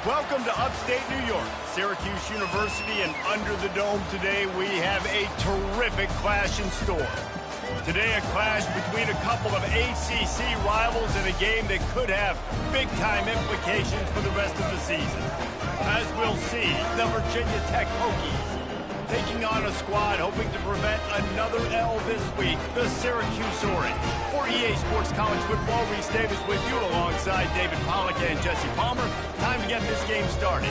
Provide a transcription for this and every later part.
Welcome to upstate New York, Syracuse University, and under the dome today we have a terrific clash in store. Today a clash between a couple of ACC rivals in a game that could have big-time implications for the rest of the season. As we'll see, the Virginia Tech Hokies taking on a squad hoping to prevent another L this week, the Syracuse Orange. For EA Sports College Football, Reese Davis with you alongside David Pollack and Jesse Palmer. Time to get this game started.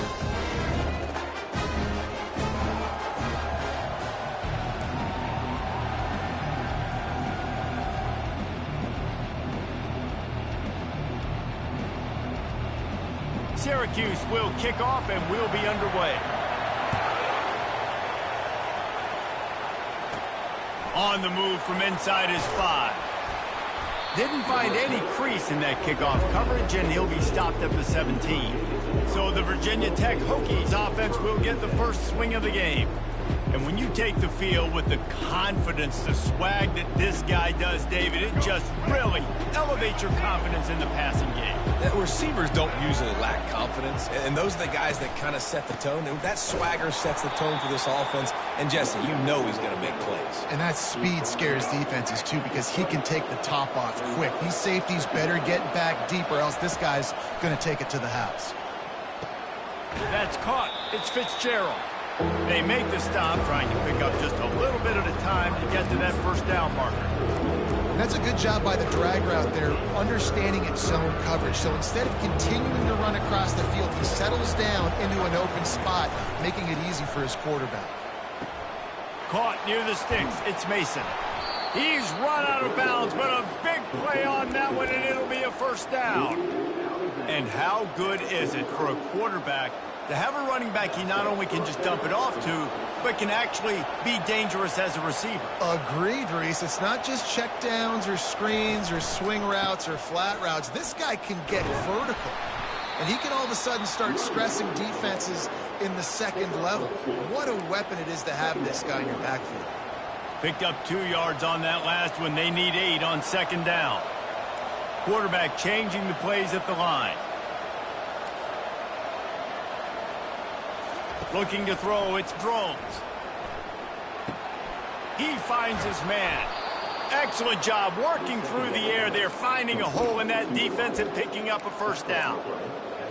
Syracuse will kick off and we'll be underway. On the move from inside his 5. Didn't find any crease in that kickoff coverage, and he'll be stopped at the 17. So the Virginia Tech Hokies offense will get the first swing of the game. And when you take the field with the confidence, the swag that this guy does, David, it just really elevates your confidence in the passing game. Receivers don't usually lack confidence, and those are the guys that kind of set the tone. And that swagger sets the tone for this offense. And Jesse, you know he's going to make plays. And that speed scares defenses too, because he can take the top off quick. These safeties better get back deep, or else this guy's going to take it to the house. That's caught. It's Fitzgerald. They make the stop, trying to pick up just a little bit at a time to get to that first down marker. And that's a good job by the drag route there, understanding its zone coverage. So instead of continuing to run across the field, he settles down into an open spot, making it easy for his quarterback. Caught near the sticks. It's Mason. He's run out of bounds, but a big play on that one, and it'll be a first down. And how good is it for a quarterback to have a running back he not only can just dump it off to, but can actually be dangerous as a receiver? Agreed, Reese. It's not just check downs or screens or swing routes or flat routes. This guy can get vertical. And he can all of a sudden start stressing defenses in the second level. What a weapon it is to have this guy in your backfield. Picked up 2 yards on that last one. They need 8 on second down. Quarterback changing the plays at the line. Looking to throw, it's Drones. He finds his man. Excellent job working through the air there, finding a hole in that defense and picking up a first down.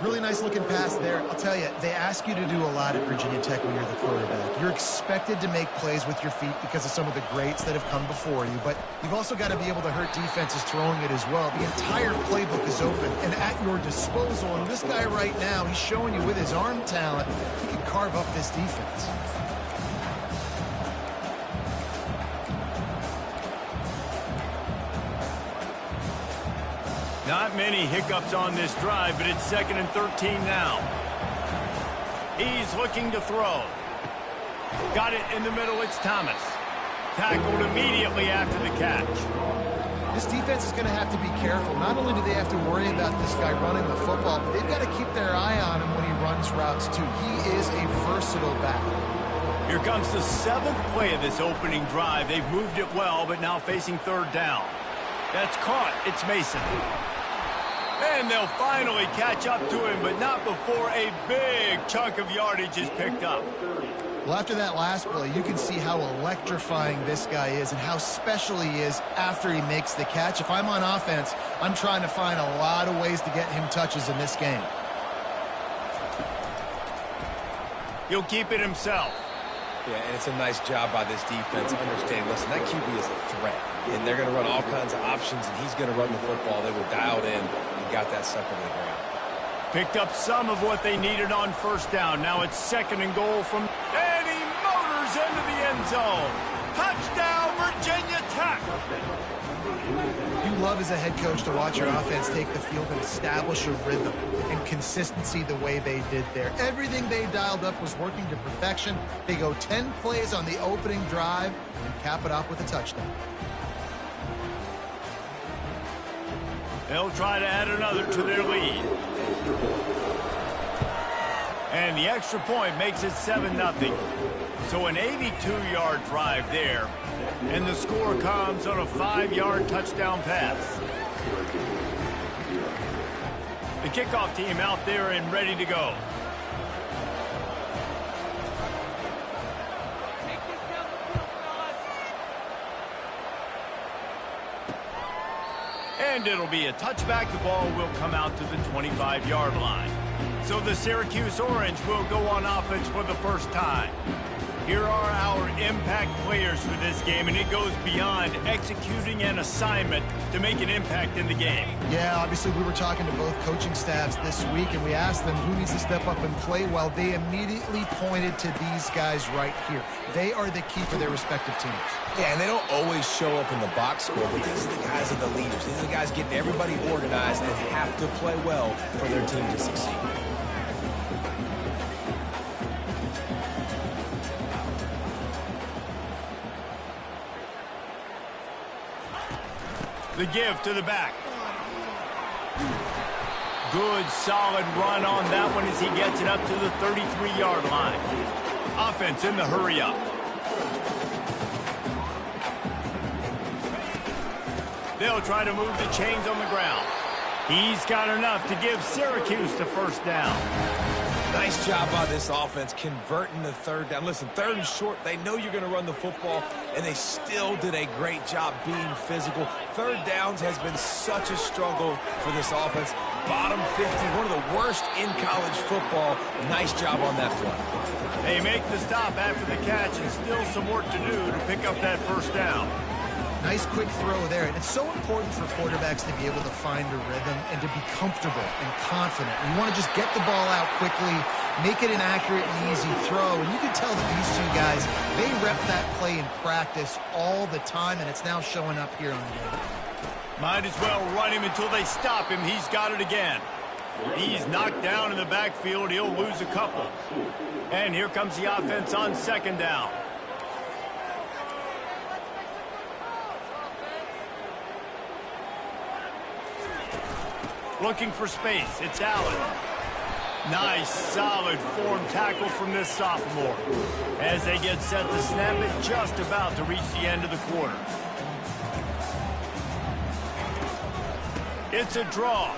Really nice looking pass there. I'll tell you, they ask you to do a lot at Virginia Tech when you're the quarterback. You're expected to make plays with your feet because of some of the greats that have come before you, but you've also got to be able to hurt defenses throwing it as well. The entire playbook is open and at your disposal, and this guy right now, he's showing you with his arm talent, he can carve up this defense. Not many hiccups on this drive, but it's 2nd and 13 now. He's looking to throw. Got it in the middle, it's Thomas. Tackled immediately after the catch. This defense is going to have to be careful. Not only do they have to worry about this guy running the football, but they've got to keep their eye on him when he runs routes too. He is a versatile back. Here comes the 7th play of this opening drive. They've moved it well, but now facing third down. That's caught. It's Mason. And they'll finally catch up to him, but not before a big chunk of yardage is picked up. Well, after that last play, you can see how electrifying this guy is and how special he is after he makes the catch. If I'm on offense, I'm trying to find a lot of ways to get him touches in this game. He'll keep it himself. Yeah, and it's a nice job by this defense. Understand, listen, that QB is a threat, and they're going to run all kinds of options, and he's going to run the football. They were dialed in and got that sucker to the ground. Picked up some of what they needed on first down. Now it's 2nd and goal from... And he motors into the end zone. Touchdown, Virginia Tech. You love as a head coach to watch your offense take the field and establish a rhythm and consistency the way they did there. Everything they dialed up was working to perfection. They go 10 plays on the opening drive and cap it off with a touchdown. They'll try to add another to their lead. And the extra point makes it 7-0. So an 82-yard drive there. And the score comes on a 5-yard touchdown pass. The The kickoff team out there and ready to go. And it'll be a touchback. The ball will come out to the 25-yard line. So the Syracuse Orange will go on offense for the first time. Here are our impact players for this game, and it goes beyond executing an assignment to make an impact in the game. Yeah, obviously we were talking to both coaching staffs this week, and we asked them who needs to step up and play well. They immediately pointed to these guys right here. They are the key for their respective teams. Yeah, and they don't always show up in the box score, but these are the guys that are the leaders. These are the guys getting everybody organized and have to play well for their team to succeed. The give to the back. Good, solid run on that one as he gets it up to the 33-yard line. Offense in the hurry up. They'll try to move the chains on the ground. He's got enough to give Syracuse the first down. Nice job by this offense converting the third down. Listen, third and short, they know you're going to run the football, and they still did a great job being physical. Third downs has been such a struggle for this offense. Bottom 50, one of the worst in college football. Nice job on that play. They make the stop after the catch, and still some work to do to pick up that first down. Nice quick throw there, and it's so important for quarterbacks to be able to find a rhythm and to be comfortable and confident. You want to just get the ball out quickly, make it an accurate and easy throw, and you can tell that these two guys, they rep that play in practice all the time, and it's now showing up here on the game. Might as well run him until they stop him. He's got it again. He's knocked down in the backfield. He'll lose a couple. And here comes the offense on second down. Looking for space. It's Allen. Nice, solid form tackle from this sophomore. As they get set to snap it, just about to reach the end of the quarter. It's a draw.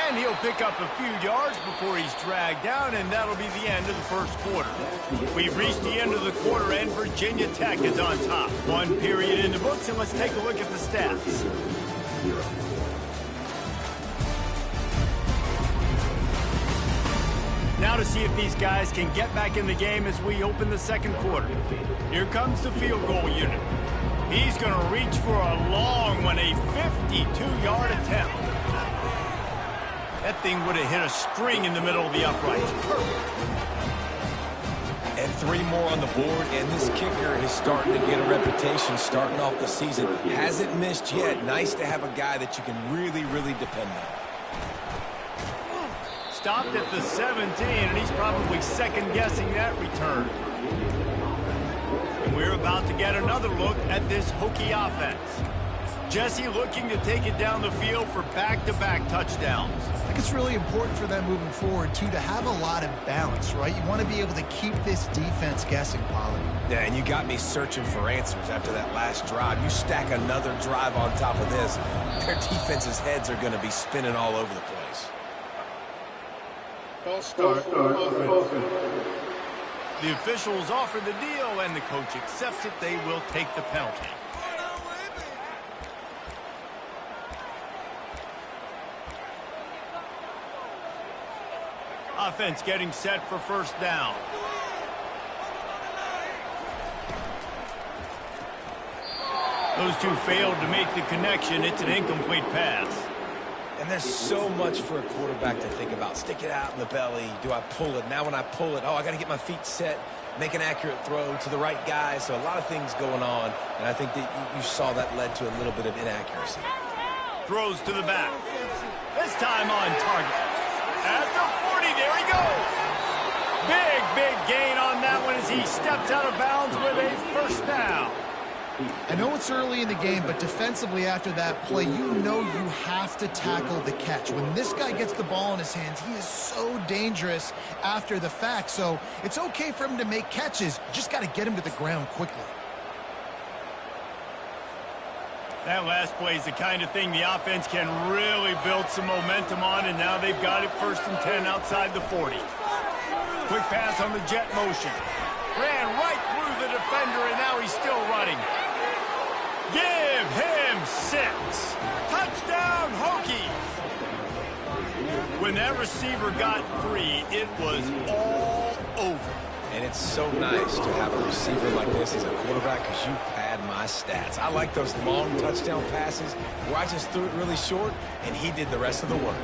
And he'll pick up a few yards before he's dragged down, and that'll be the end of the first quarter. We've reached the end of the quarter, and Virginia Tech is on top. One period in the books, and let's take a look at the stats. Now to see if these guys can get back in the game as we open the second quarter. Here comes the field goal unit. He's going to reach for a long one, a 52-yard attempt. That thing would have hit a string in the middle of the uprights. Perfect. And 3 more on the board, and this kicker is starting to get a reputation starting off the season. Hasn't missed yet. Nice to have a guy that you can really, really depend on. Stopped at the 17, and he's probably second-guessing that return. And we're about to get another look at this Hokie offense. Jesse looking to take it down the field for back-to-back touchdowns. I think it's really important for them moving forward, too, to have a lot of balance, right? You want to be able to keep this defense guessing, Pollard. Yeah, and you got me searching for answers after that last drive. You stack another drive on top of this, their defense's heads are going to be spinning all over the place. The officials offer the deal, and the coach accepts it. They will take the penalty. Offense getting set for first down. Those two failed to make the connection. It's an incomplete pass. And there's so much for a quarterback to think about. Stick it out in the belly. Do I pull it? Now when I pull it, I got to get my feet set, make an accurate throw to the right guy. So a lot of things going on, and I think that you saw that led to a little bit of inaccuracy. Throws to the back. This time on target. At the 40, there he goes. Big gain on that one as he steps out of bounds with a first down. I know it's early in the game, but defensively after that play, you know you have to tackle the catch. When this guy gets the ball in his hands, he is so dangerous after the fact. So it's okay for him to make catches. Just got to get him to the ground quickly. That last play is the kind of thing the offense can really build some momentum on, and now they've got it 1st and 10 outside the 40. Quick pass on the jet motion. Ran right through the defender, and now he's still running. Give him 6. Touchdown, Hokies! When that receiver got 3, it was all over. And it's so nice to have a receiver like this as a quarterback because you pad my stats. I like those long touchdown passes where I just threw it really short, and he did the rest of the work.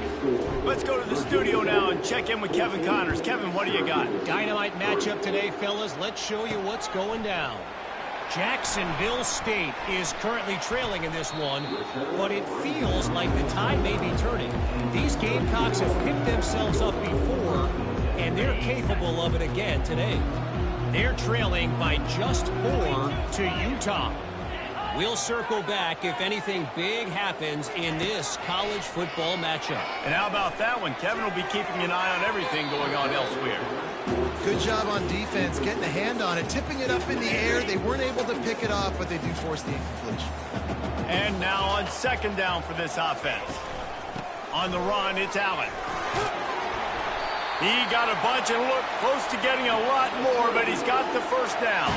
Let's go to the studio now and check in with Kevin Connors. Kevin, what do you got? Dynamite matchup today, fellas. Let's show you what's going down. Jacksonville State is currently trailing in this one, but it feels like the tide may be turning. These Gamecocks have picked themselves up before, and they're capable of it again today. They're trailing by just 4 to Utah. We'll circle back if anything big happens in this college football matchup. And how about that one? Kevin will be keeping an eye on everything going on elsewhere. Good job on defense, getting a hand on it, tipping it up in the air. They weren't able to pick it off, but they do force the incompletion. And now on 2nd down for this offense. On the run, it's Allen. He got a bunch and looked close to getting a lot more, but he's got the 1st down.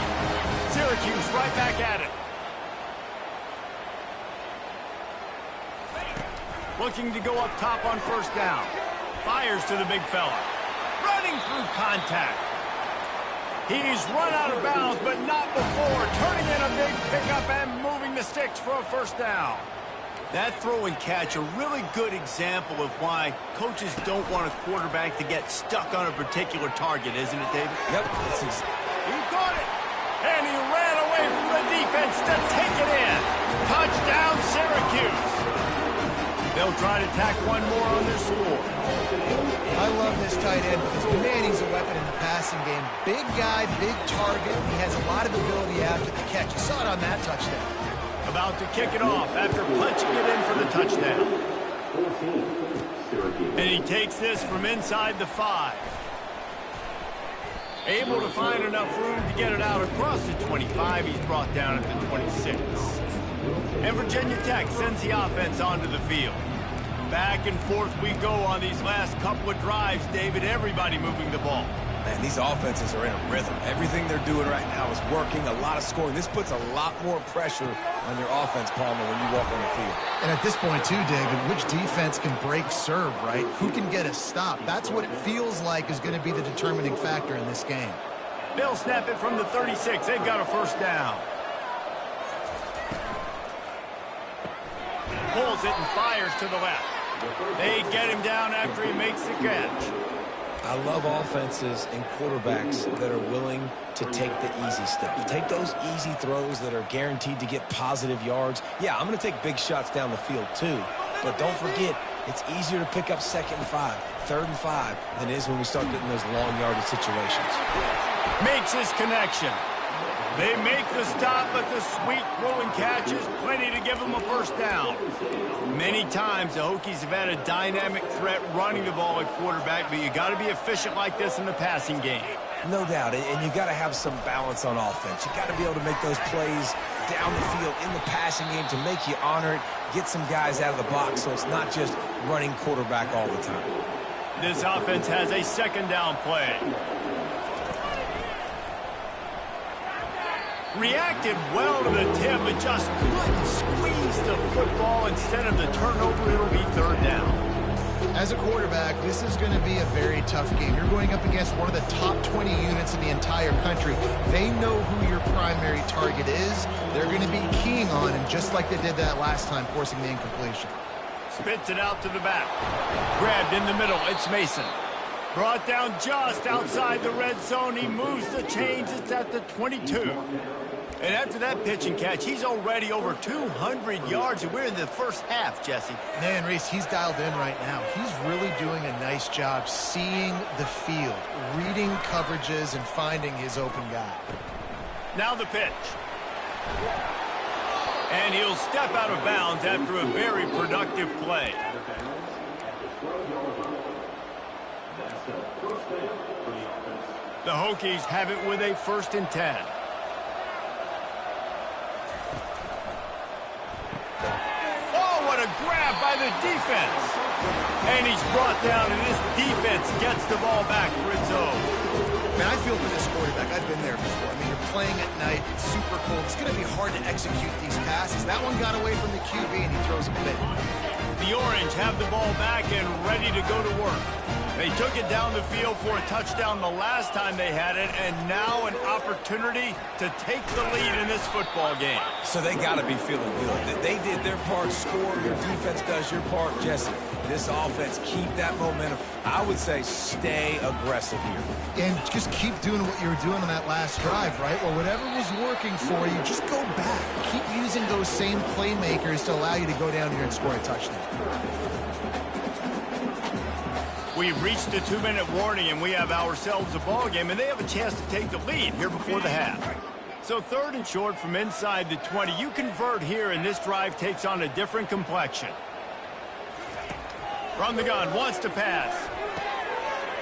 Syracuse right back at it. Looking to go up top on 1st down. Fires to the big fella. Running through contact. He's run out of bounds, but not before. Turning in a big pickup and moving the sticks for a 1st down. That throw and catch, a really good example of why coaches don't want a quarterback to get stuck on a particular target, isn't it, David? Yep. He caught it, and he ran away from the defense to take it in. Touchdown, Syracuse. They'll try to tack one more on their score. I love this tight end because, man, he's a weapon in the passing game. Big guy, big target. He has a lot of ability after the catch. You saw it on that touchdown. About to kick it off after punching it in for the touchdown. And he takes this from inside the 5. Able to find enough room to get it out across the 25. He's brought down at the 26. And Virginia Tech sends the offense onto the field. Back and forth we go on these last couple of drives, David. Everybody moving the ball. Man, these offenses are in a rhythm. Everything they're doing right now is working. A lot of scoring. This puts a lot more pressure on your offense, Palmer, when you walk on the field. And at this point, too, David, which defense can break serve, right? Who can get a stop? That's what it feels like is going to be the determining factor in this game. They'll snap it from the 36. They've got a 1st down. Pulls it and fires to the left. They get him down after he makes the catch. I love offenses and quarterbacks that are willing to take the easy stuff. Take those easy throws that are guaranteed to get positive yards. Yeah, I'm going to take big shots down the field too. But don't forget, it's easier to pick up 2nd and 5, 3rd and 5 than it is when we start getting those long yardage situations. Makes his connection. They make the stop, but the sweet throw and catch is plenty to give them a 1st down. Many times the Hokies have had a dynamic threat running the ball at quarterback, but you got to be efficient like this in the passing game. No doubt, and you got to have some balance on offense. You got to be able to make those plays down the field in the passing game to make you honor it, get some guys out of the box so it's not just running quarterback all the time. This offense has a 2nd down play. Reacted well to the tip, but just couldn't squeeze the football. Instead of the turnover, it'll be 3rd down. As a quarterback, this is going to be a very tough game. You're going up against one of the top 20 units in the entire country. They know who your primary target is. They're going to be keying on him, just like they did that last time, forcing the incompletion. Spits it out to the back. Grabbed in the middle. It's Mason. Brought down just outside the red zone. He moves the chains. It's at the 22. And after that pitch and catch, he's already over 200 yards, and we're in the 1st half, Jesse. Man, Reese, he's dialed in right now. He's really doing a nice job seeing the field, reading coverages, and finding his open guy. Now the pitch. And he'll step out of bounds after a very productive play. The Hokies have it with a 1st and 10. good defense. And he's brought down, and this defense gets the ball back for its own. Man, I feel for this quarterback. I've been there before. I mean, you're playing at night. It's super cold. It's going to be hard to execute these passes. That one got away from the QB, and he throws a pick. The Orange have the ball back and ready to go to work. They took it down the field for a touchdown the last time they had it, and now an opportunity to take the lead in this football game. So they got to be feeling good. They did their part, score. Your defense does your part, Jesse. This offense, keep that momentum. I would say stay aggressive here. And just keep doing what you were doing on that last drive, right? Well, whatever was working for you, just go back. Keep using those same playmakers to allow you to go down here and score a touchdown. We've reached the 2-minute warning, and we have ourselves a ball game, and they have a chance to take the lead here before the half. So 3rd and short from inside the 20. You convert here, and this drive takes on a different complexion. From the gun, wants to pass.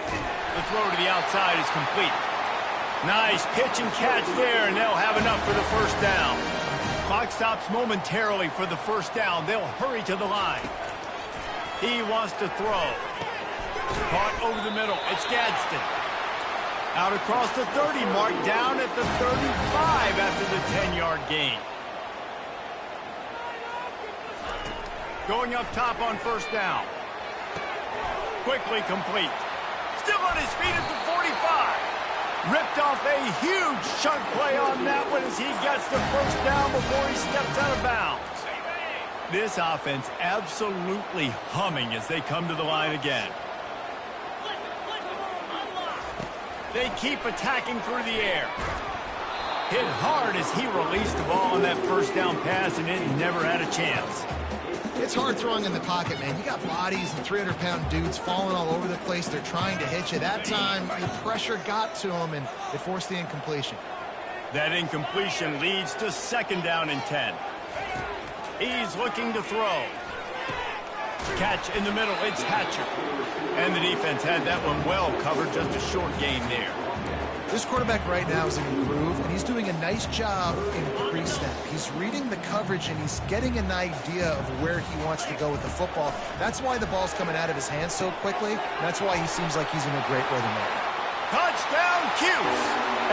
The throw to the outside is complete. Nice pitch and catch there, and they'll have enough for the first down. Clock stops momentarily for the first down. They'll hurry to the line. He wants to throw. Caught over the middle. It's Gadsden. Out across the 30 mark, down at the 35 after the 10-yard gain. Going up top on first down. Quickly complete. Still on his feet at the 45. Ripped off a huge chunk play on that one as he gets the first down before he steps out of bounds. This offense absolutely humming as they come to the line again. They keep attacking through the air. Hit hard as he released the ball on that first down pass, and it never had a chance. It's hard throwing in the pocket, man. You got bodies and 300-pound dudes falling all over the place. They're trying to hit you. That time, the pressure got to him, and it forced the incompletion. That incompletion leads to 2nd down and 10. He's looking to throw. Catch in the middle, it's Hatcher. And the defense had that one well covered, just a short gain there. This quarterback right now is in a groove, and he's doing a nice job in pre-snap. He's reading the coverage, and he's getting an idea of where he wants to go with the football. That's why the ball's coming out of his hands so quickly. That's why he seems like he's in a great rhythm right now. Touchdown, Cuse!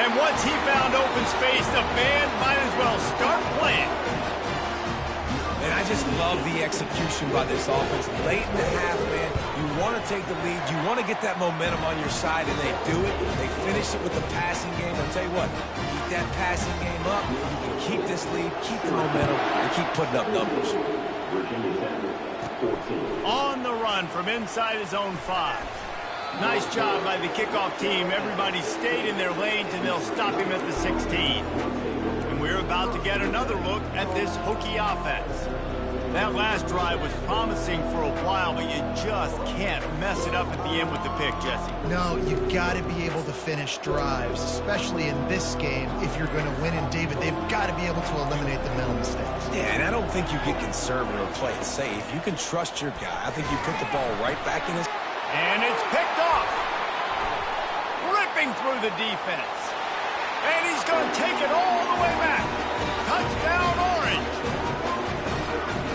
And once he found open space, the band might as well start playing. And I just love the execution by this offense. Late in the half, man, you want to take the lead. You want to get that momentum on your side, and they do it. They finish it with the passing game. I'll tell you what, keep that passing game up. You can keep this lead, keep the momentum, and keep putting up numbers. On the run from inside his own 5. Nice job by the kickoff team. Everybody stayed in their lanes, and they'll stop him at the 16. We're about to get another look at this Hokie offense. That last drive was promising for a while, but you just can't mess it up at the end with the pick, Jesse. No, you've got to be able to finish drives, especially in this game. If you're going to win in David, they've got to be able to eliminate the mental mistakes. Yeah, and I don't think you get conservative or play it safe. You can trust your guy. I think you put the ball right back in his... And it's picked off. Ripping through the defense. And he's going to take it all the way back. Touchdown, Orange.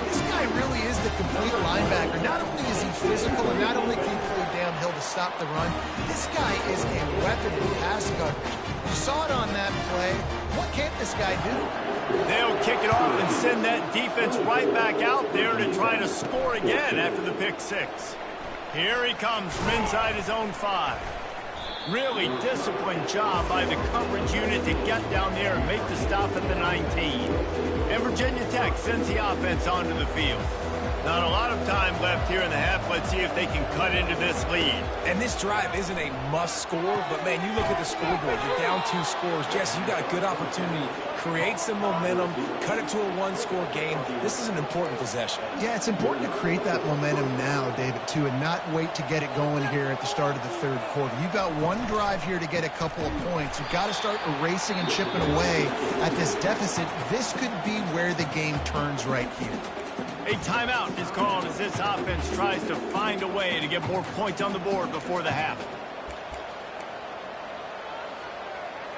This guy really is the complete linebacker. Not only is he physical, and not only can he pull it downhill to stop the run, this guy is a weapon in pass coverage. You saw it on that play. What can't this guy do? They'll kick it off and send that defense right back out there to try to score again after the pick 6. Here he comes from inside his own 5. Really disciplined job by the coverage unit to get down there and make the stop at the 19. And Virginia Tech sends the offense onto the field. Not a lot of time left here in the half. Let's see if they can cut into this lead. And this drive isn't a must score, but man, you look at the scoreboard. You're down 2 scores. Jesse, you got a good opportunity. Create some momentum. Cut it to a 1-score game. This is an important possession. Yeah, it's important to create that momentum now, David, too, and not wait to get it going here at the start of the 3rd quarter. You've got one drive here to get a couple of points. You've got to start erasing and chipping away at this deficit. This could be where the game turns right here. A timeout is called as this offense tries to find a way to get more points on the board before the half.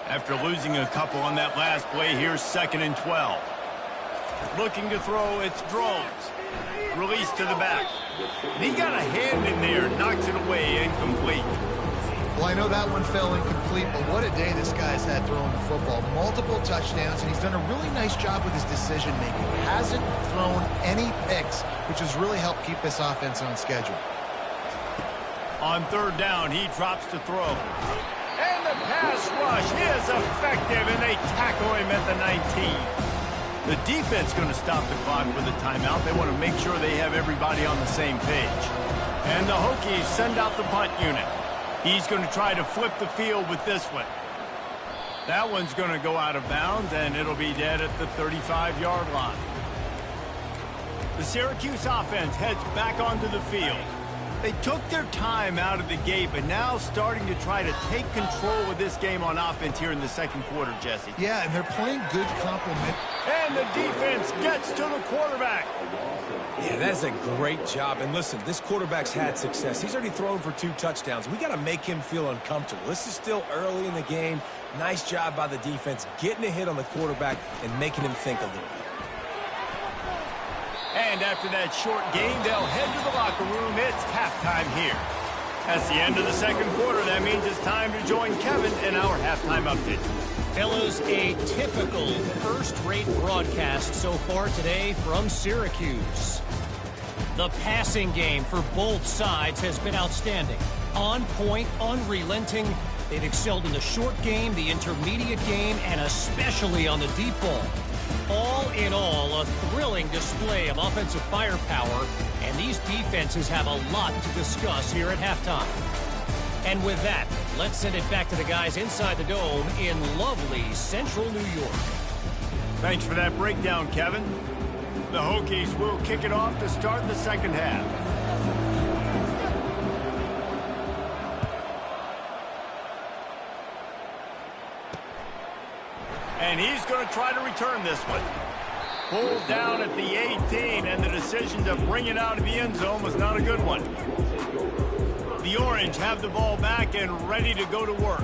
After losing a couple on that last play, here's 2nd and 12. Looking to throw, it's Drones. Release to the back. And he got a hand in there, knocks it away, incomplete. Well, I know that one fell incomplete, but what a day this guy's had throwing the football. Multiple touchdowns, and he's done a really nice job with his decision-making. Hasn't thrown any picks, which has really helped keep this offense on schedule. On third down, he drops to throw. And the pass rush is effective, and they tackle him at the 19. The defense going to stop the clock with a timeout. They want to make sure they have everybody on the same page. And the Hokies send out the punt unit. He's going to try to flip the field with this one. That one's going to go out of bounds, and it'll be dead at the 35-yard line. The Syracuse offense heads back onto the field. They took their time out of the gate, but now starting to try to take control of this game on offense here in the second quarter, Jesse. Yeah, and they're playing good complement. And the defense gets to the quarterback. Yeah, that's a great job. And listen, this quarterback's had success. He's already thrown for 2 touchdowns. We got to make him feel uncomfortable. This is still early in the game. Nice job by the defense, getting a hit on the quarterback and making him think a little bit. And after that short game, they'll head to the locker room. It's halftime here. That's the end of the second quarter. That means it's time to join Kevin in our halftime update. Fellas, a typical first-rate broadcast so far today from Syracuse. The passing game for both sides has been outstanding. On point, unrelenting. They've excelled in the short game, the intermediate game, and especially on the deep ball. All in all, a thrilling display of offensive firepower, and these defenses have a lot to discuss here at halftime. And with that, let's send it back to the guys inside the Dome in lovely central New York. Thanks for that breakdown, Kevin. The Hokies will kick it off to start the second half. And he's going to try to return this one. Pulled down at the 18, and the decision to bring it out of the end zone was not a good one. The Orange have the ball back and ready to go to work.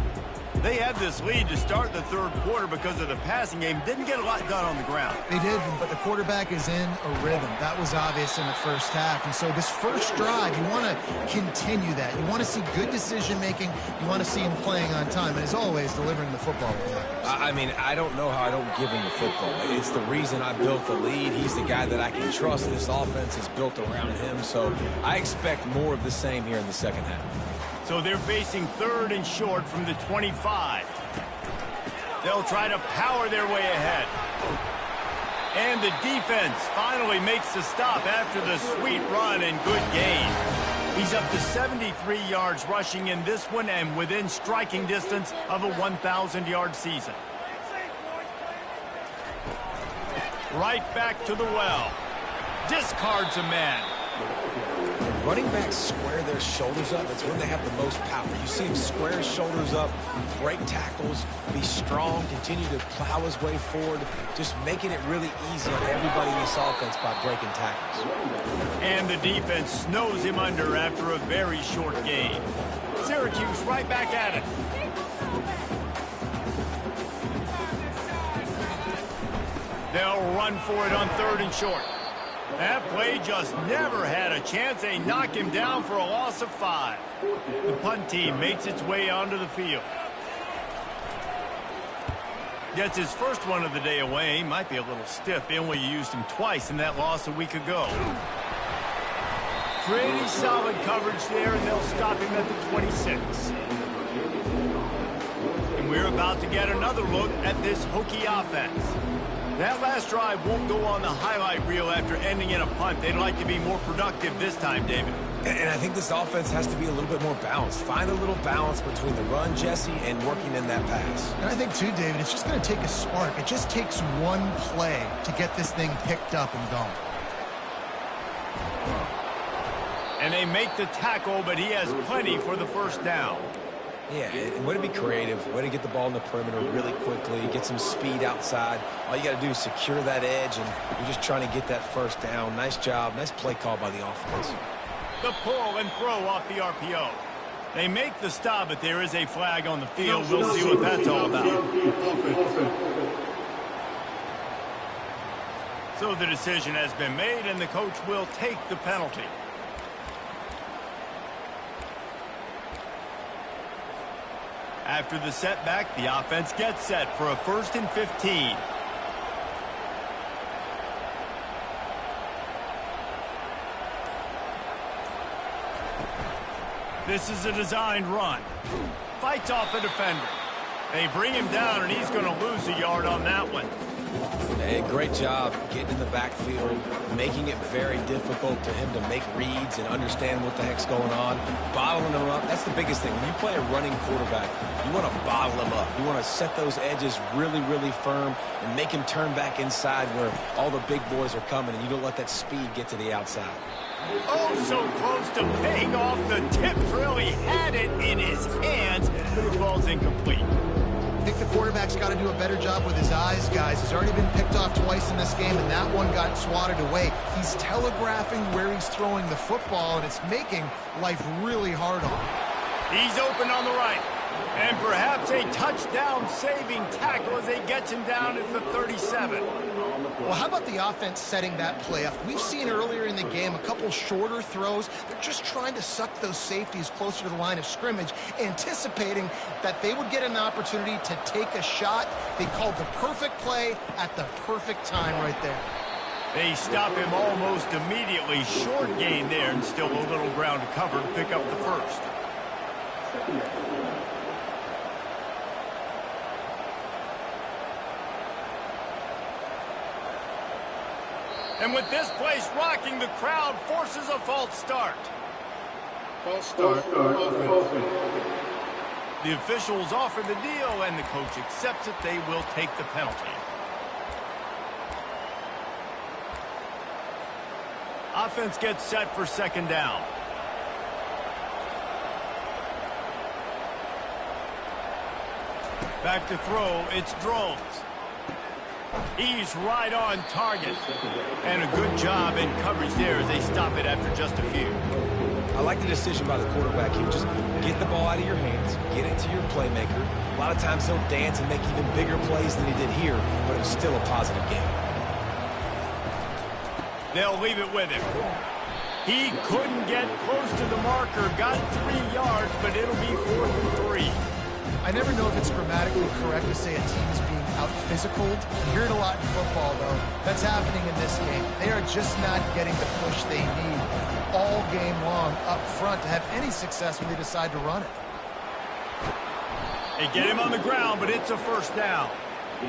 They had this lead to start the third quarter because of the passing game. Didn't get a lot done on the ground. They did, but the quarterback is in a rhythm. That was obvious in the first half. And so this first drive, you want to continue that. You want to see good decision-making. You want to see him playing on time. And as always, delivering the football. I mean, I don't know how I don't give him the football. It's the reason I built the lead. He's the guy that I can trust. This offense is built around him. So I expect more of the same here in the second half. So they're facing third and short from the 25. They'll try to power their way ahead. And the defense finally makes the stop after the sweet run and good gain. He's up to 73 yards rushing in this one and within striking distance of a 1,000-yard season. Right back to the well. Discards a man. Running backs square their shoulders up. It's when they have the most power. You see him square his shoulders up, break tackles, be strong, continue to plow his way forward, just making it really easy on everybody in this offense by breaking tackles. And the defense snows him under after a very short gain. Syracuse right back at it. They'll run for it on third and short. That play just never had a chance. They knock him down for a loss of 5. The punt team makes its way onto the field. Gets his first one of the day away. He might be a little stiff. They only used him twice in that loss a week ago. Pretty solid coverage there, and they'll stop him at the 26. And we're about to get another look at this Hokie offense. That last drive won't go on the highlight reel after ending in a punt. They'd like to be more productive this time, David. And I think this offense has to be a little bit more balanced. Find a little balance between the run, Jesse, and working in that pass. And I think, too, David, it's just going to take a spark. It just takes one play to get this thing picked up and going. And they make the tackle, but he has plenty for the first down. Yeah, and way to be creative, way to get the ball in the perimeter really quickly, get some speed outside. All you got to do is secure that edge, and you're just trying to get that first down. Nice job, nice play call by the offense. The pull and throw off the RPO. They make the stop, but there is a flag on the field. We'll see what that's all about. So the decision has been made, and the coach will take the penalty. After the setback, the offense gets set for a 1st and 15. This is a designed run. Fights off a defender. They bring him down, and he's going to lose a yard on that one. Hey, great job getting in the backfield, making it very difficult to him to make reads and understand what the heck's going on, bottling him up. That's the biggest thing. When you play a running quarterback, you want to bottle him up. You want to set those edges really, really firm and make him turn back inside where all the big boys are coming, and you don't let that speed get to the outside. Oh, so close to paying off the tip drill. He had it in his hands, but it falls incomplete. I think the quarterback's got to do a better job with his eyes, guys. He's already been picked off twice in this game, and that one got swatted away. He's telegraphing where he's throwing the football, and it's making life really hard on him. He's open on the right. And perhaps a touchdown-saving tackle as they get him down at the 37. Well, how about the offense setting that play up? We've seen earlier in the game a couple shorter throws. They're just trying to suck those safeties closer to the line of scrimmage, anticipating that they would get an opportunity to take a shot. They called the perfect play at the perfect time right there. They stop him almost immediately. Short gain there, and still a little ground to cover to pick up the first. And with this place rocking, the crowd forces a false start. False start. The officials offer the deal, and the coach accepts it. They will take the penalty. Offense gets set for 2nd down. Back to throw, it's Drones. He's right on target. And a good job in coverage there as they stop it after just a few. I like the decision by the quarterback here. Just get the ball out of your hands, get it to your playmaker. A lot of times he'll dance and make even bigger plays than he did here, but it's still a positive game. They'll leave it with him. He couldn't get close to the marker, got 3 yards, but it'll be 4th and 3. I never know if it's grammatically correct to say a team is being out-physicaled. You hear it a lot in football, though. That's happening in this game. They are just not getting the push they need all game long up front to have any success when they decide to run it. They get him on the ground, but it's a 1st down.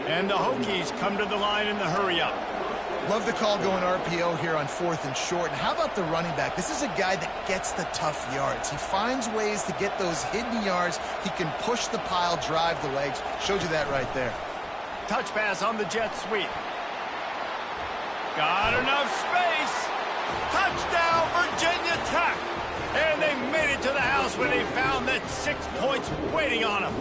And the Hokies come to the line in the hurry-up. Love the call going RPO here on 4th and short. And how about the running back? This is a guy that gets the tough yards. He finds ways to get those hidden yards. He can push the pile, drive the legs. Showed you that right there. Touch pass on the jet sweep. Got enough space. Touchdown, Virginia Tech. And they made it to the house when they found that 6 points waiting on them.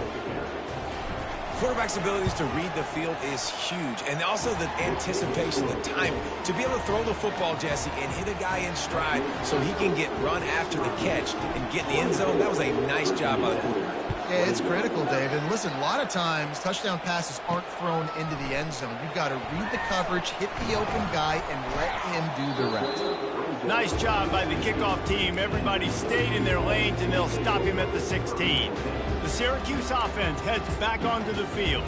Quarterback's abilities to read the field is huge, and also the anticipation, the timing. To be able to throw the football, Jesse, and hit a guy in stride so he can get run after the catch and get in the end zone, that was a nice job by the quarterback. Yeah, it's critical, David. And listen, a lot of times touchdown passes aren't thrown into the end zone. You've got to read the coverage, hit the open guy, and let him do the rest. Nice job by the kickoff team. Everybody stayed in their lanes, and they'll stop him at the 16. The Syracuse offense heads back onto the field.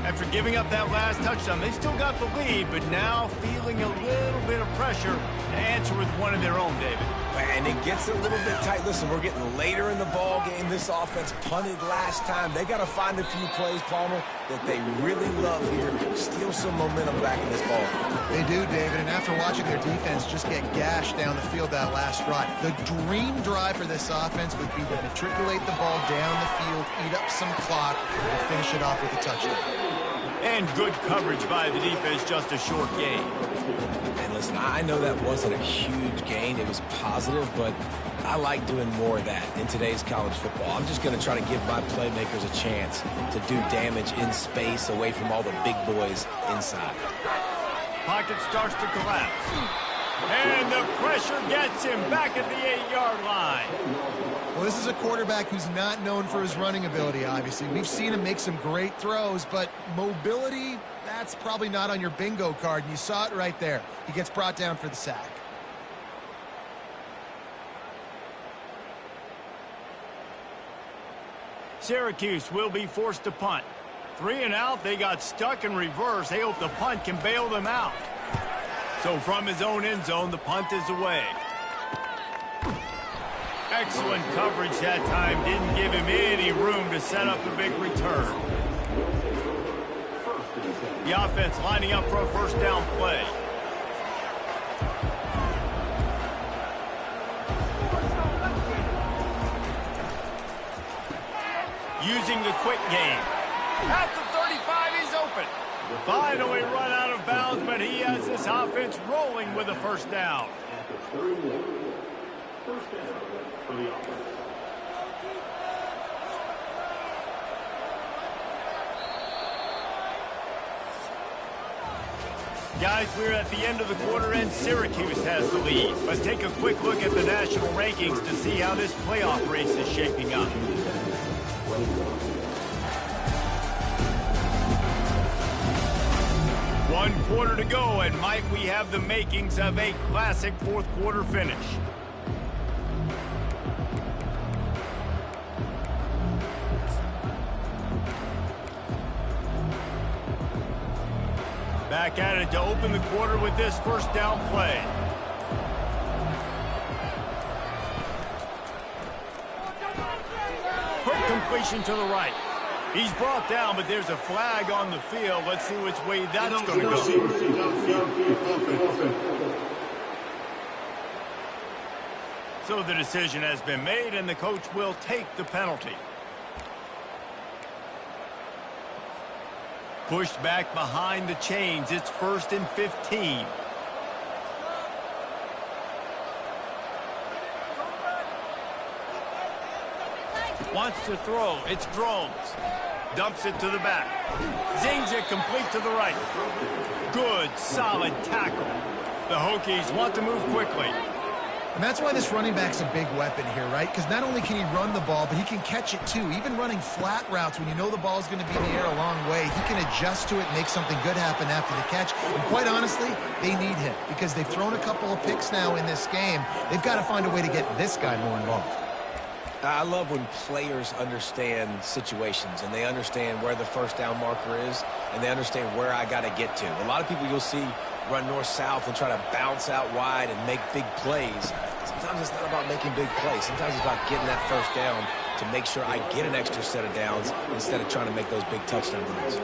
After giving up that last touchdown, they still got the lead, but now feeling a little bit of pressure to answer with one of their own, David. And it gets a little bit tight. Listen, we're getting later in the ball game. This offense punted last time. They got to find a few plays, Palmer, that they really love here. Steal some momentum back in this ball game. They do, David, and after watching their defense just get gashed down the field that last drive, the dream drive for this offense would be to matriculate the ball down the field, eat up some clock, and finish it off with a touchdown. And good coverage by the defense, just a short gain. And listen, I know that wasn't a huge gain. It was positive, but I like doing more of that in today's college football. I'm just going to try to give my playmakers a chance to do damage in space away from all the big boys inside. Pocket starts to collapse. And the pressure gets him back at the 8-yard line. Well, this is a quarterback who's not known for his running ability, obviously. We've seen him make some great throws, but mobility, that's probably not on your bingo card, and you saw it right there. He gets brought down for the sack. Syracuse will be forced to punt. 3 and out, they got stuck in reverse. They hope the punt can bail them out. So from his own end zone, the punt is away. Excellent coverage that time. Didn't give him any room to set up a big return. The offense lining up for a first down play. Using the quick game. At the 35, he's open. Finally run out of bounds, but he has this offense rolling with a first down. Guys, we're at the end of the quarter, and Syracuse has the lead. Let's take a quick look at the national rankings to see how this playoff race is shaping up. One quarter to go, and might we have the makings of a classic fourth quarter finish. Back at it to open the quarter with this first down play. Quick completion to the right. He's brought down, but there's a flag on the field. Let's see which way that's going to go. So the decision has been made, and the coach will take the penalty. Pushed back behind the chains. It's 1st and 15. Wants to throw. It's Drones. Dumps it to the back. Zings it complete to the right. Good, solid tackle. The Hokies want to move quickly. And that's why this running back's a big weapon here, right? Because not only can he run the ball, but he can catch it too. Even running flat routes when you know the ball's going to be in the air a long way, he can adjust to it and make something good happen after the catch. And quite honestly, they need him because they've thrown a couple of picks now in this game. They've got to find a way to get this guy more involved. I love when players understand situations and they understand where the first down marker is and they understand where I got to get to. A lot of people you'll see run north-south and try to bounce out wide and make big plays. Sometimes it's not about making big plays. Sometimes it's about getting that first down to make sure I get an extra set of downs instead of trying to make those big touchdown runs.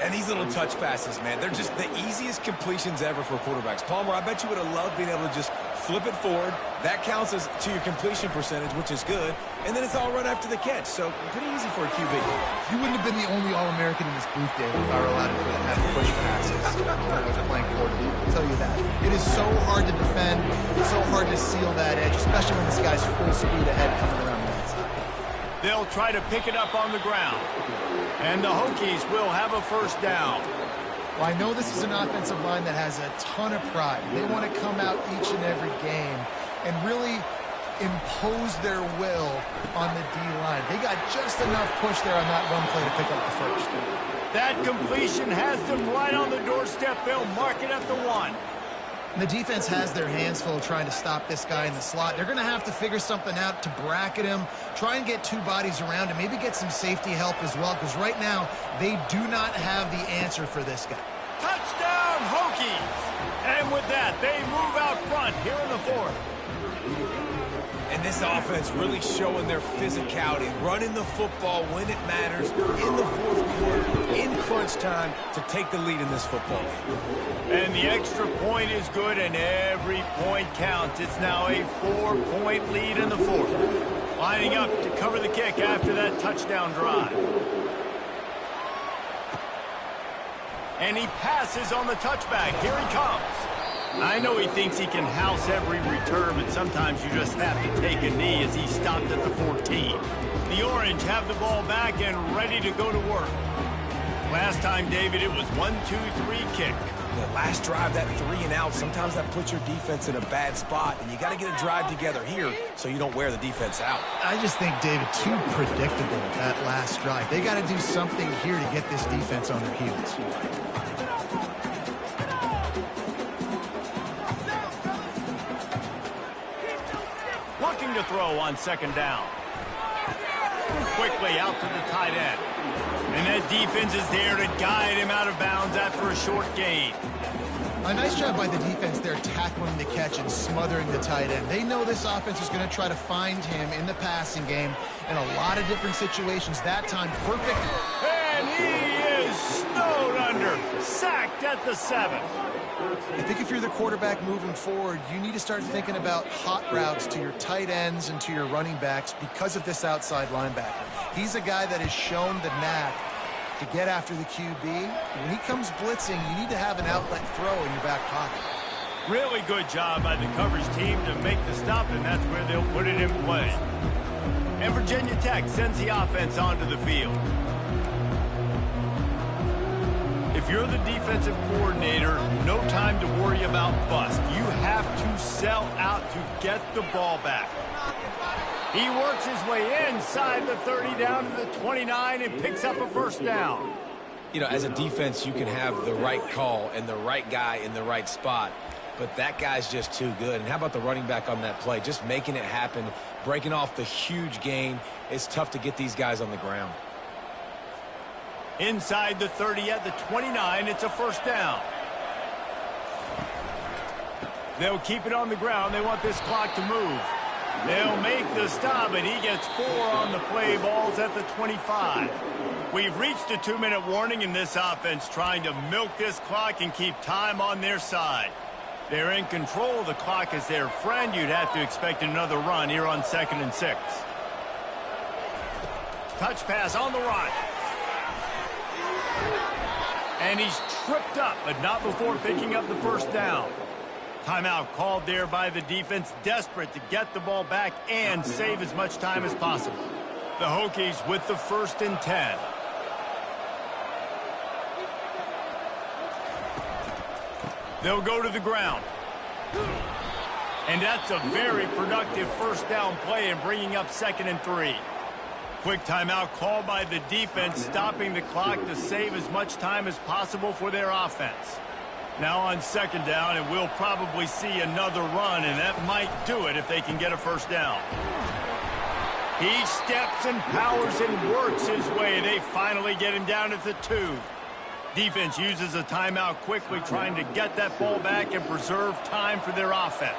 And these little touch passes, man, they're just the easiest completions ever for quarterbacks. Palmer, I bet you would have loved being able to just flip it forward. That counts as to your completion percentage, which is good. And then it's all run after the catch. So pretty easy for a QB. You wouldn't have been the only All-American in this booth, David, if I were allowed to have push passes when I was playing quarterback. I'll tell you that. It is so hard to defend. It's so hard to seal that edge, especially when this guy's full speed ahead coming around the outside. They'll try to pick it up on the ground. And the Hokies will have a first down. Well, I know this is an offensive line that has a ton of pride. They want to come out each and every game and really impose their will on the D-line. They got just enough push there on that run play to pick up the first. That completion has them right on the doorstep. They'll mark it at the 1. And the defense has their hands full trying to stop this guy in the slot. They're going to have to figure something out to bracket him, try and get two bodies around him, maybe get some safety help as well, because right now they do not have the answer for this guy. Touchdown, Hokies! And with that, they move out front here in the 4th. And this offense really showing their physicality, running the football when it matters, in the fourth quarter, in crunch time, to take the lead in this football game. And the extra point is good, and every point counts. It's now a 4-point lead in the 4th. Lining up to cover the kick after that touchdown drive. And he passes on the touchback. Here he comes. I know he thinks he can house every return, but sometimes you just have to take a knee as he stopped at the 14. The Orange have the ball back and ready to go to work. Last time, David, it was 1-2-3 kick. The last drive, that 3 and out, sometimes that puts your defense in a bad spot, and you got to get a drive together here so you don't wear the defense out. I just think, David, too predictable, that last drive. They got to do something here to get this defense on their heels. Looking to throw on second down. Quickly out to the tight end. And that defense is there to guide him out of bounds after a short gain. A nice job by the defense there tackling the catch and smothering the tight end. They know this offense is going to try to find him in the passing game in a lot of different situations. That time, perfect. And he is snowed under. Sacked at the 7. I think if you're the quarterback moving forward, you need to start thinking about hot routes to your tight ends and to your running backs because of this outside linebacker. He's a guy that has shown the knack to get after the QB. When he comes blitzing, you need to have an outlet throw in your back pocket. Really good job by the coverage team to make the stop, and that's where they'll put it in play. And Virginia Tech sends the offense onto the field. If you're the defensive coordinator, no time to worry about bust. You have to sell out to get the ball back. He works his way inside the 30 down to the 29 and picks up a first down. You know, as a defense, you can have the right call and the right guy in the right spot, but that guy's just too good. And how about the running back on that play? Just making it happen, breaking off the huge gain. It's tough to get these guys on the ground. Inside the 30 at the 29, it's a first down. They'll keep it on the ground. They want this clock to move. They'll make the stop, and he gets 4 on the play. Balls at the 25. We've reached a 2-minute warning in this offense, trying to milk this clock and keep time on their side. They're in control. The clock is their friend. You'd have to expect another run here on 2nd and 6. Touch pass on the run. And he's tripped up, but not before picking up the first down. Timeout called there by the defense, desperate to get the ball back and save as much time as possible. The Hokies with the 1st and 10. They'll go to the ground. And that's a very productive first down play and bringing up 2nd and 3. Quick timeout called by the defense, stopping the clock to save as much time as possible for their offense. Now on 2nd down, and we'll probably see another run, and that might do it if they can get a first down. He steps and powers and works his way. They finally get him down at the 2. Defense uses a timeout quickly, trying to get that ball back and preserve time for their offense.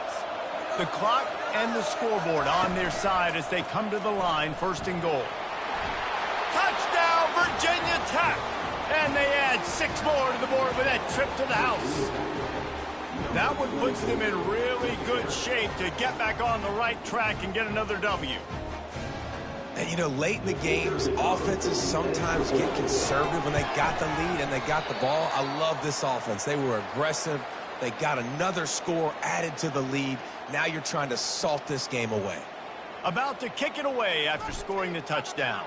The clock and the scoreboard on their side as they come to the line, 1st and goal. Touchdown, Virginia Tech! And they add 6 more to the board with that trip to the house. That one puts them in really good shape to get back on the right track and get another W. And, you know, late in the games, offenses sometimes get conservative when they got the lead and they got the ball. I love this offense. They were aggressive. They got another score added to the lead. Now you're trying to salt this game away. About to kick it away after scoring the touchdown.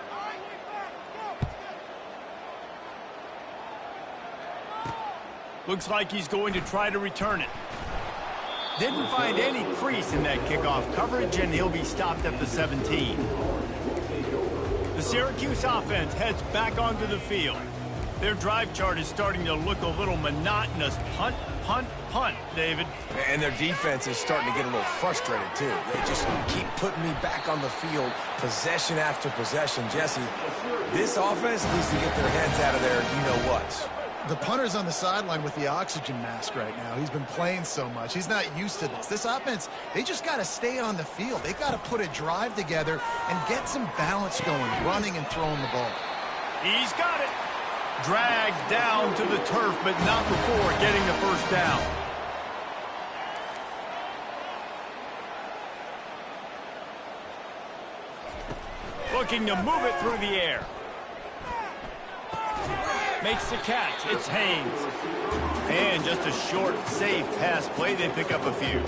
Looks like he's going to try to return it. Didn't find any crease in that kickoff coverage, and he'll be stopped at the 17. The Syracuse offense heads back onto the field. Their drive chart is starting to look a little monotonous. Punt, punt, punt, David. And their defense is starting to get a little frustrated, too. They just keep putting me back on the field, possession after possession. Jesse, this offense needs to get their heads out of there, you-know-what. The punter's on the sideline with the oxygen mask right now. He's been playing so much. He's not used to this. This offense, they just got to stay on the field. They got to put a drive together and get some balance going, running and throwing the ball. He's got it. Dragged down to the turf, but not before getting the first down. Looking to move it through the air. Makes the catch. It's Haynes. And just a short, safe pass play. They pick up a few.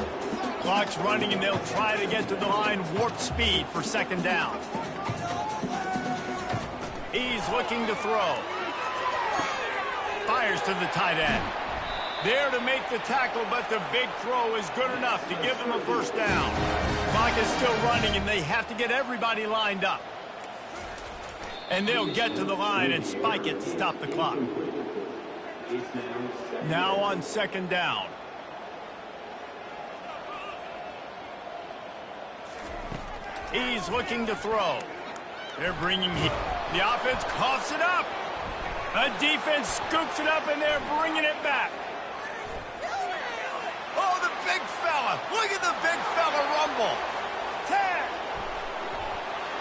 Clock's running, and they'll try to get to the line. Warp speed for 2nd down. He's looking to throw. fires to the tight end. There to make the tackle, but the big throw is good enough to give them a first down. Clock is still running, and they have to get everybody lined up. And they'll get to the line and spike it to stop the clock. Now on second down. He's looking to throw. They're bringing heat. The offense coughs it up. The defense scoops it up, and they're bringing it back. Oh, the big fella. Look at the big fella rumble. 10.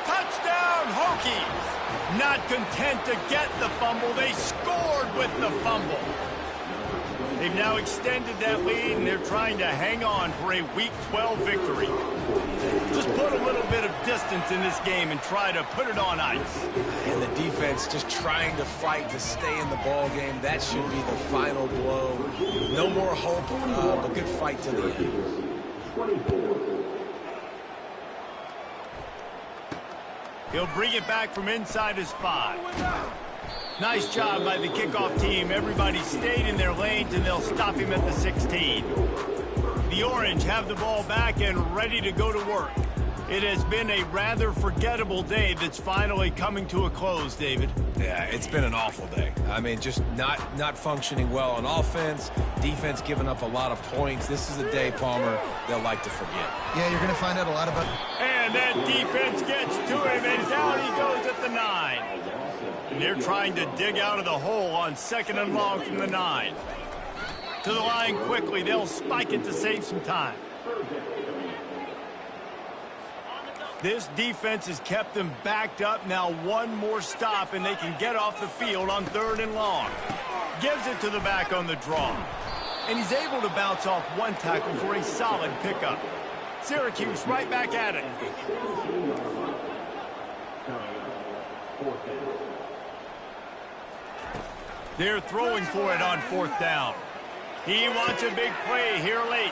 Touchdown, Hokies. Not content to get the fumble, they scored with the fumble. They've now extended that lead, and they're trying to hang on for a Week 12 victory. Just put a little bit of distance in this game and try to put it on ice. And the defense just trying to fight to stay in the ball game. That should be the final blow. No more hope, but good fight to the end. He'll bring it back from inside his 5. Nice job by the kickoff team. Everybody stayed in their lanes, and they'll stop him at the 16. The Orange have the ball back and ready to go to work. It has been a rather forgettable day that's finally coming to a close, David. Yeah, it's been an awful day. I mean, just not functioning well on offense, defense giving up a lot of points. This is a day, Palmer, they'll like to forget. Yeah, you're going to find out a lot about... And that defense gets to him, and down he goes at the 9. And they're trying to dig out of the hole on second and long from the 9. To the line quickly. They'll spike it to save some time. This defense has kept them backed up. Now one more stop, and they can get off the field on third and long. Gives it to the back on the draw. And he's able to bounce off one tackle for a solid pickup. Syracuse right back at it. They're throwing for it on fourth down. He wants a big play here late.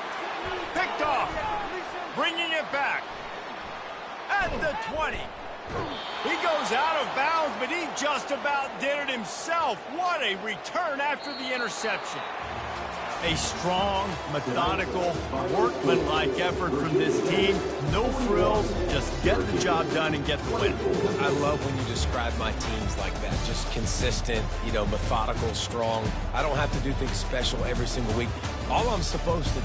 Picked off. Bringing it back. At the 20. He goes out of bounds, but he just about did it himself. What a return after the interception. A strong, methodical, workmanlike effort from this team. No frills, just get the job done and get the win. I love when you describe my teams like that. Just consistent, methodical, strong. I don't have to do things special every single week. All I'm supposed to do